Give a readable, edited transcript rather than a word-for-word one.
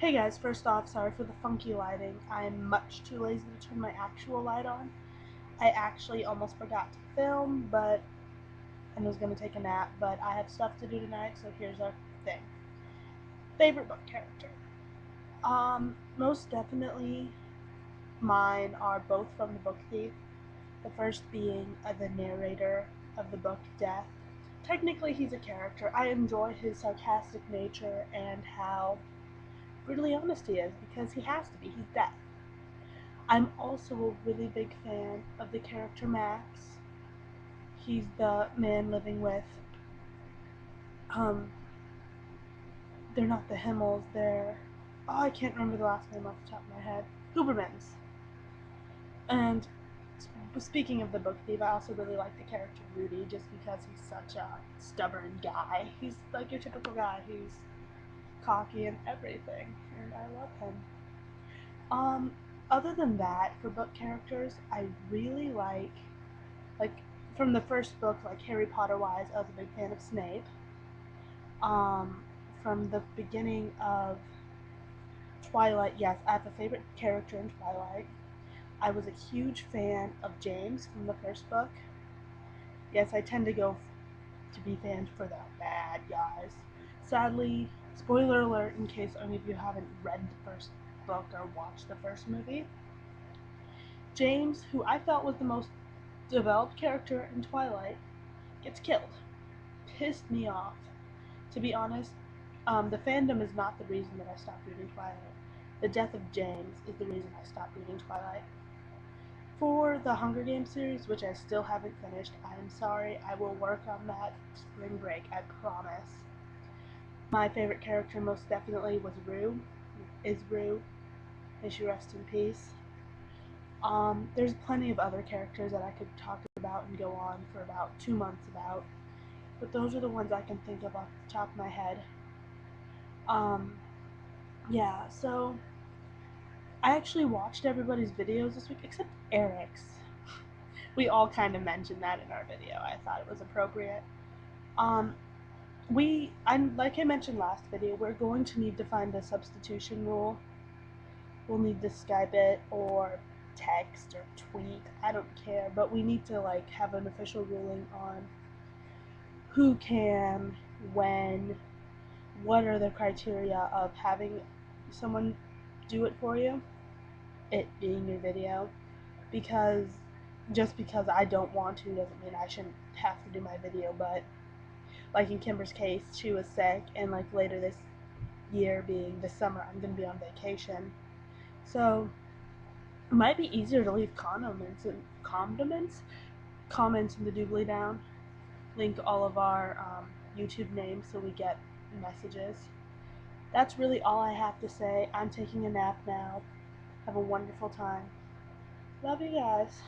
Hey guys, first off, sorry for the funky lighting. I'm much too lazy to turn my actual light on. I actually almost forgot to film, and was going to take a nap, but I have stuff to do tonight, so here's our thing. Favorite book character? Most definitely mine are both from The Book Thief. The first being the narrator of the book, Death. Technically, he's a character. I enjoy his sarcastic nature and how brutally honest he is, because he has to be. He's Death. I'm also a really big fan of the character Max. He's the man living with, um, they're not the Himmels, I can't remember the last name off the top of my head. Hubermans. And speaking of the book thief, I also really like the character Rudy, just because he's such a stubborn guy. He's like your typical guy. He's cocky and everything, and I love him. Um, Other than that, for book characters, I really like from the first book, like Harry Potter wise, I was a big fan of Snape. From the beginning of Twilight, yes, I have a favorite character in Twilight. I was a huge fan of James from the first book. Yes, I tend to go to be fans for the bad guys. Sadly, spoiler alert in case any of you haven't read the first book or watched the first movie, James, who I felt was the most developed character in Twilight, gets killed. Pissed me off. To be honest, the fandom is not the reason that I stopped reading Twilight. The death of James is the reason I stopped reading Twilight. For the Hunger Games series, which I still haven't finished, I am sorry. I will work on that spring break, I promise. My favorite character most definitely was Rue. Is Rue. May she rest in peace. There's plenty of other characters that I could talk about and go on for about 2 months about, but those are the ones I can think of off the top of my head. Um, yeah, so I actually watched everybody's videos this week except Eric's. We all kind of mentioned that in our video. I thought it was appropriate. Um, like I mentioned last video, we're going to need to find a substitution rule. We'll need to Skype it or text or tweet. I don't care, but we need to like have an official ruling on who can, when, what are the criteria of having someone do it for you, it being your video, because just because I don't want to doesn't mean I shouldn't have to do my video. But like in Kimber's case, she was sick, and like later this year, being this summer, I'm gonna be on vacation, so it might be easier to leave comments in the doobly down. Link all of our YouTube names so we get messages. That's really all I have to say. I'm taking a nap now. Have a wonderful time. Love you guys.